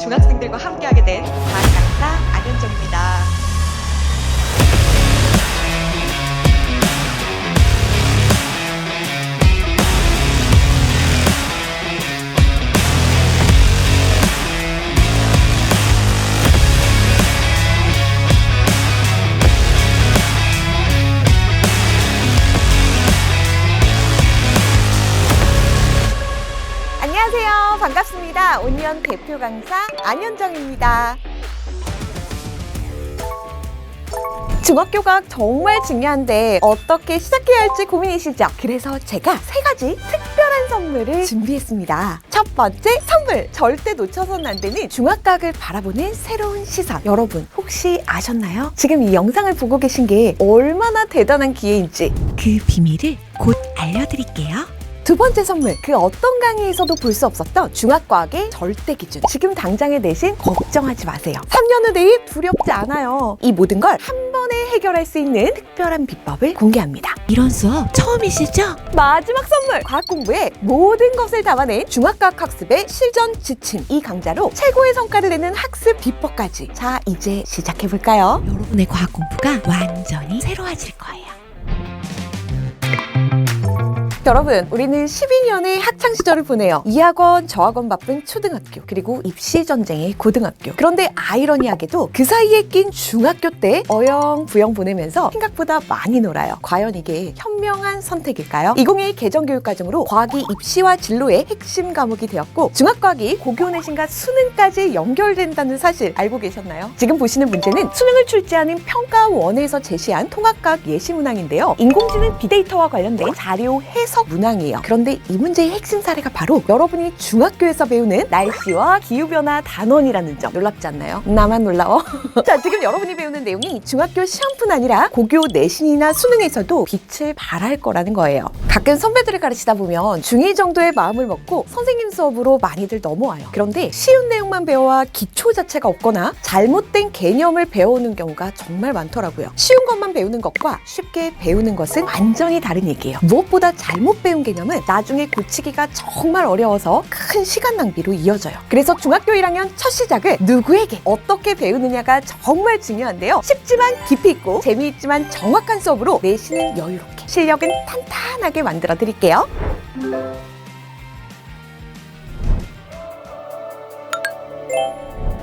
중학생들과 함께하게 된 과학 강사 안현정입니다. 안녕하세요. 반갑습니다. 온리언 대표 강사 안현정입니다. 중학교 과학 정말 중요한데 어떻게 시작해야 할지 고민이시죠? 그래서 제가 3가지 특별한 선물을 준비했습니다. 첫 번째 선물! 절대 놓쳐서는 안 되는 중학과학을 바라보는 새로운 시선. 여러분 혹시 아셨나요? 지금 이 영상을 보고 계신 게 얼마나 대단한 기회인지 그 비밀을 곧 알려드릴게요. 두 번째 선물, 그 어떤 강의에서도 볼 수 없었던 중학과학의 절대 기준. 지금 당장의 내신 걱정하지 마세요. 3년 후 내일 두렵지 않아요. 이 모든 걸 한 번에 해결할 수 있는 특별한 비법을 공개합니다. 이런 수업 처음이시죠? 마지막 선물! 과학 공부의 모든 것을 담아낸 중학과학 학습의 실전 지침. 이 강좌로 최고의 성과를 내는 학습 비법까지. 자, 이제 시작해볼까요? 여러분의 과학 공부가 완전히 새로워질 거예요. 여러분, 우리는 12년의 학창시절을 보내요. 이 학원, 저 학원 바쁜 초등학교, 그리고 입시전쟁의 고등학교. 그런데 아이러니하게도 그 사이에 낀 중학교 때 어영부영 보내면서 생각보다 많이 놀아요. 과연 이게 현명한 선택일까요? 2021 개정교육과정으로 과학이 입시와 진로의 핵심 과목이 되었고 중학과학이 고교 내신과 수능까지 연결된다는 사실 알고 계셨나요? 지금 보시는 문제는 수능을 출제하는 평가원에서 제시한 통합과학 예시문항인데요. 인공지능 빅데이터와 관련된 자료 해석 문항이에요. 그런데 이 문제의 핵심 사례가 바로 여러분이 중학교에서 배우는 날씨와 기후변화 단원이라는 점. 놀랍지 않나요? 나만 놀라워? 자, 지금 여러분이 배우는 내용이 중학교 시험뿐 아니라 고교 내신이나 수능에서도 빛을 발할 거라는 거예요. 가끔 선배들을 가르치다 보면 중2 정도의 마음을 먹고 선생님 수업으로 많이들 넘어와요. 그런데 쉬운 내용만 배워와 기초 자체가 없거나 잘못된 개념을 배워오는 경우가 정말 많더라고요. 쉬운 것만 배우는 것과 쉽게 배우는 것은 완전히 다른 얘기예요. 무엇보다 잘못 배운 개념은 나중에 고치기가 정말 어려워서 큰 시간 낭비로 이어져요. 그래서 중학교 1학년 첫 시작을 누구에게 어떻게 배우느냐가 정말 중요한데요. 쉽지만 깊이 있고 재미있지만 정확한 수업으로 내신은 여유롭게, 실력은 탄탄하게 만들어 드릴게요.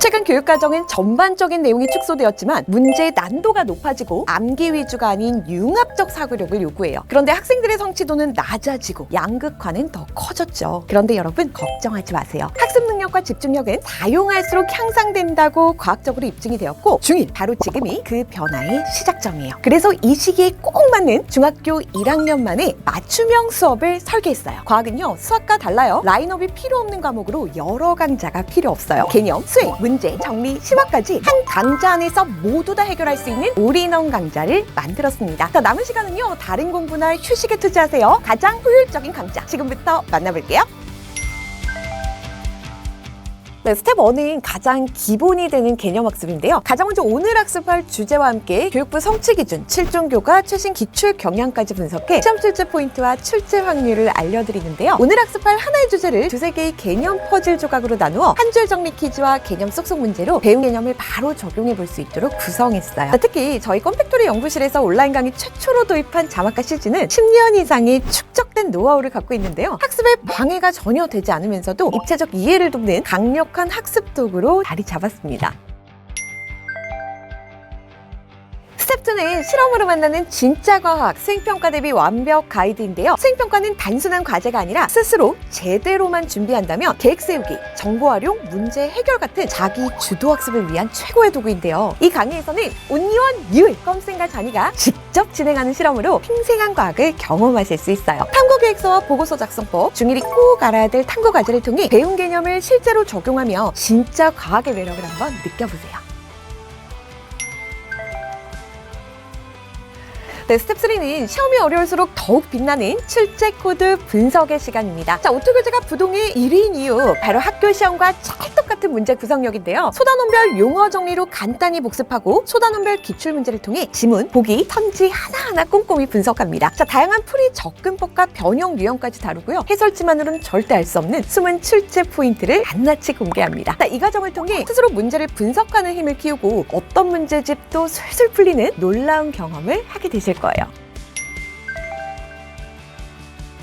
최근 교육과정은 전반적인 내용이 축소되었지만 문제의 난도가 높아지고 암기 위주가 아닌 융합적 사고력을 요구해요. 그런데 학생들의 성취도는 낮아지고 양극화는 더 커졌죠. 그런데 여러분 걱정하지 마세요. 학습 능력과 집중력은 사용할수록 향상된다고 과학적으로 입증이 되었고 중1 바로 지금이 그 변화의 시작점이에요. 그래서 이 시기에 꼭 맞는 중학교 1학년 만에 맞춤형 수업을 설계했어요. 과학은요 수학과 달라요. 라인업이 필요 없는 과목으로 여러 강좌가 필요 없어요. 개념, 수행, 문제, 정리, 심화까지 한 강좌 안에서 모두 다 해결할 수 있는 올인원 강좌를 만들었습니다. 자, 남은 시간은요 다른 공부나 휴식에 투자하세요. 가장 효율적인 강좌 지금부터 만나볼게요. 네, 스텝 1은 가장 기본이 되는 개념 학습인데요. 가장 먼저 오늘 학습할 주제와 함께 교육부 성취 기준, 7종 교과 최신 기출 경향까지 분석해 시험 출제 포인트와 출제 확률을 알려드리는데요. 오늘 학습할 하나의 주제를 2-3개의 개념 퍼즐 조각으로 나누어 한 줄 정리 퀴즈와 개념 쏙쏙 문제로 배운 개념을 바로 적용해 볼 수 있도록 구성했어요. 특히 저희 컴팩토리 연구실에서 온라인 강의 최초로 도입한 자막과 CG는 10년 이상의 축적된 노하우를 갖고 있는데요. 학습에 방해가 전혀 되지 않으면서도 입체적 이해를 돕는 강력한 학습 도구로 자리 잡았습니다. 스텝 2는 실험으로 만나는 진짜 과학, 수행평가 대비 완벽 가이드인데요. 수행평가는 단순한 과제가 아니라 스스로 제대로만 준비한다면 계획 세우기, 정보 활용, 문제 해결 같은 자기 주도 학습을 위한 최고의 도구인데요. 이 강의에서는 온리원 유일 껌쌤과 잔이가 직접 진행하는 실험으로 팽생한 과학을 경험하실 수 있어요. 탐구계획서와 보고서 작성법, 중1이 꼭 알아야 될 탐구 과제를 통해 배운 개념을 실제로 적용하며 진짜 과학의 매력을 한번 느껴보세요. 네, 스텝 3는 시험이 어려울수록 더욱 빛나는 출제 코드 분석의 시간입니다. 자, 오토교재가 부동의 1위인 이유, 바로 학교 시험과 찰떡같은 같은 문제 구성력인데요. 소단원별 용어 정리로 간단히 복습하고 소단원별 기출 문제를 통해 지문, 보기, 선지 하나하나 꼼꼼히 분석합니다. 자, 다양한 풀이 접근법과 변형 유형까지 다루고요. 해설지만으로는 절대 알 수 없는 숨은 출제 포인트를 낱낱이 공개합니다. 자, 이 과정을 통해 스스로 문제를 분석하는 힘을 키우고 어떤 문제집도 술술 풀리는 놀라운 경험을 하게 되실 거예요.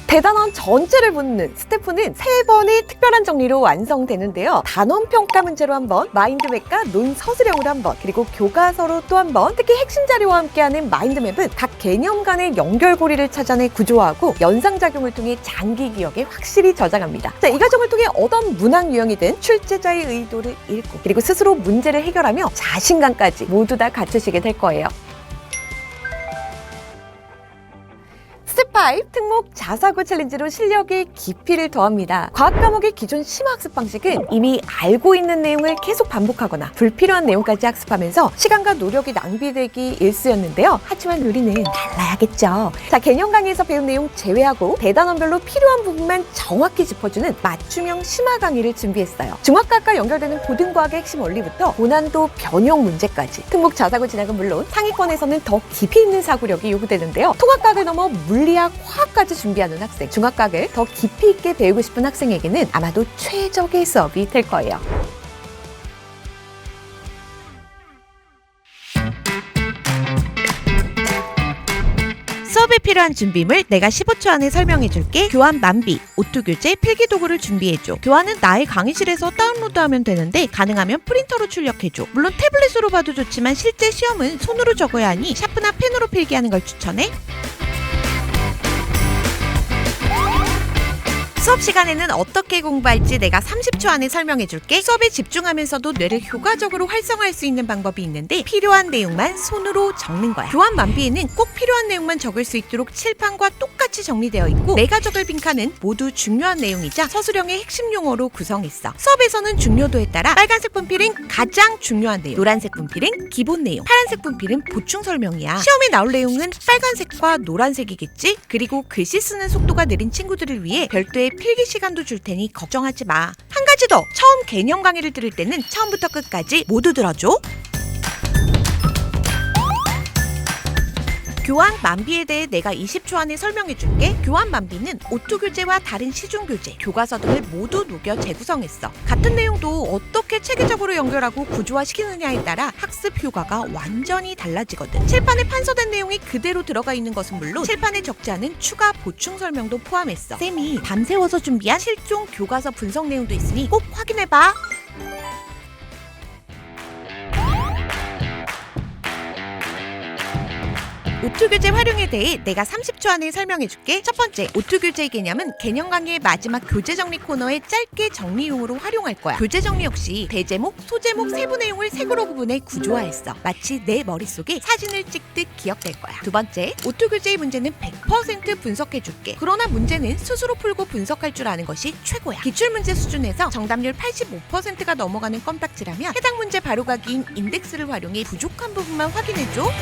대단원 전체를 보는 스태프는 3번의 특별한 정리로 완성되는데요. 단원평가 문제로 한 번, 마인드맵과 논서술형으로 한 번, 그리고 교과서로 또 한 번, 특히 핵심 자료와 함께하는 마인드맵은 각 개념 간의 연결고리를 찾아내 구조화하고 연상작용을 통해 장기 기억에 확실히 저장합니다. 자, 이 과정을 통해 어떤 문학 유형이든 출제자의 의도를 읽고 그리고 스스로 문제를 해결하며 자신감까지 모두 다 갖추시게 될 거예요. 스텝 5 특목 자사고 챌린지로 실력의 깊이를 더합니다. 과학 과목의 기존 심화 학습 방식은 이미 알고 있는 내용을 계속 반복하거나 불필요한 내용까지 학습하면서 시간과 노력이 낭비되기 일쑤였는데요. 하지만 우리는 달라야겠죠. 자, 개념 강의에서 배운 내용 제외하고 대단원별로 필요한 부분만 정확히 짚어주는 맞춤형 심화 강의를 준비했어요. 중학과학과 연결되는 고등과학의 핵심 원리부터 고난도 변형 문제까지 특목 자사고 진학은 물론 상위권에서는 더 깊이 있는 사고력이 요구되는데요. 통합과학을 넘어 물리학, 화학까지 준비하는 학생, 중학과학을 더 깊이 있게 배우고 싶은 학생에게는 아마도 최적의 수업이 될 거예요. 수업에 필요한 준비물 내가 15초 안에 설명해줄게. 교환 만비, 오토교재, 필기도구를 준비해줘. 교환은 나의 강의실에서 다운로드하면 되는데 가능하면 프린터로 출력해줘. 물론 태블릿으로 봐도 좋지만 실제 시험은 손으로 적어야 하니 샤프나 펜으로 필기하는 걸 추천해. 수업 시간에는 어떻게 공부할지 내가 30초 안에 설명해줄게. 수업에 집중하면서도 뇌를 효과적으로 활성화할 수 있는 방법이 있는데 필요한 내용만 손으로 적는 거야. 교환 만비에는 꼭 필요한 내용만 적을 수 있도록 칠판과 똑같이 정리되어 있고 내가 적을 빈칸은 모두 중요한 내용이자 서술형의 핵심 용어로 구성했어. 수업에서는 중요도에 따라 빨간색 분필은 가장 중요한 내용, 노란색 분필은 기본 내용, 파란색 분필은 보충 설명이야. 시험에 나올 내용은 빨간색과 노란색이겠지? 그리고 글씨 쓰는 속도가 느린 친구들을 위해 별도의 필기 시간도 줄 테니 걱정하지 마. 한 가지 더! 처음 개념 강의를 들을 때는 처음부터 끝까지 모두 들어줘. 교환 만비에 대해 내가 20초 안에 설명해줄게. 교환 만비는 오토교재와 다른 시중교재, 교과서 등을 모두 녹여 재구성했어. 같은 내용도 어떻게 체계적으로 연결하고 구조화시키느냐에 따라 학습 효과가 완전히 달라지거든. 칠판에 판서된 내용이 그대로 들어가 있는 것은 물론 칠판에 적지 않은 추가 보충 설명도 포함했어. 쌤이 밤새워서 준비한 실종 교과서 분석 내용도 있으니 꼭 확인해봐. 오토교재 활용에 대해 내가 30초 안에 설명해줄게. 첫 번째, 오토교재의 개념은 개념 강의의 마지막 교재 정리 코너에 짧게 정리용으로 활용할 거야. 교재 정리 역시 대제목, 소제목, 세부 내용을 색으로 구분해 구조화했어. 마치 내 머릿속에 사진을 찍듯 기억될 거야. 두 번째, 오토교재의 문제는 100% 분석해줄게. 그러나 문제는 스스로 풀고 분석할 줄 아는 것이 최고야. 기출문제 수준에서 정답률 85%가 넘어가는 껌딱지라면 해당 문제 바로가기인 인덱스를 활용해 부족한 부분만 확인해줘.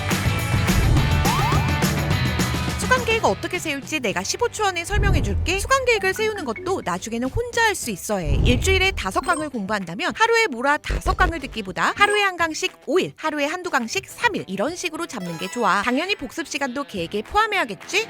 수강 계획을 어떻게 세울지 내가 15초 안에 설명해줄게. 수강 계획을 세우는 것도 나중에는 혼자 할 수 있어 해. 일주일에 5강을 공부한다면 하루에 몰아 5강을 듣기보다 하루에 한 강씩 5일, 하루에 한두 강씩 3일 이런 식으로 잡는 게 좋아. 당연히 복습 시간도 계획에 포함해야겠지?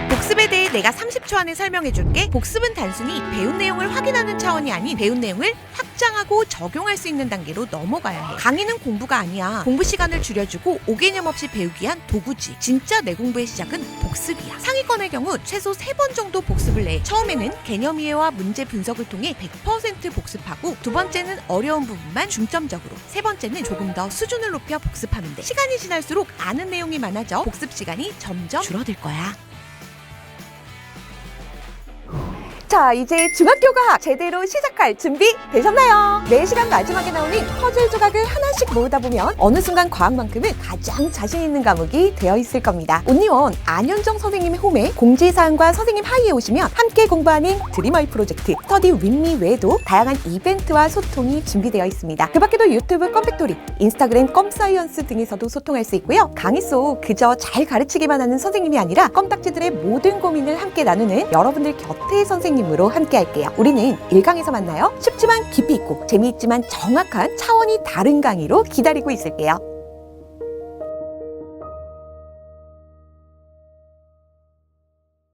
복습에 대해 내가 30초 안에 설명해줄게. 복습은 단순히 배운 내용을 확인하는 차원이 아닌 배운 내용을 확장하고 적용할 수 있는 단계로 넘어가야 해. 강의는 공부가 아니야. 공부 시간을 줄여주고 오개념 없이 배우기 위한 도구지. 진짜 내 공부의 시작은 복습이야. 상위권의 경우 최소 3번 정도 복습을 내. 처음에는 개념 이해와 문제 분석을 통해 100% 복습하고 두 번째는 어려운 부분만 중점적으로, 세 번째는 조금 더 수준을 높여 복습하면 돼. 시간이 지날수록 아는 내용이 많아져 복습 시간이 점점 줄어들 거야. 자, 이제 중학교 과학 제대로 시작할 준비 되셨나요? 매 시간 마지막에 나오는 퍼즐 조각을 하나씩 모으다 보면 어느 순간 과학만큼은 가장 자신 있는 과목이 되어 있을 겁니다. 온리원 안현정 선생님의 홈에 공지사항과 선생님 하이에 오시면 함께 공부하는 드림아이 프로젝트 스터디 윗미 외에도 다양한 이벤트와 소통이 준비되어 있습니다. 그 밖에도 유튜브 껌팩토리, 인스타그램 껌사이언스 등에서도 소통할 수 있고요. 강의 속 그저 잘 가르치기만 하는 선생님이 아니라 껌딱지들의 모든 고민을 함께 나누는 여러분들 곁에 선생님 선생님으로 함께 할게요. 우리는 1강에서 만나요. 쉽지만 깊이 있고 재미있지만 정확한 차원이 다른 강의로 기다리고 있을게요.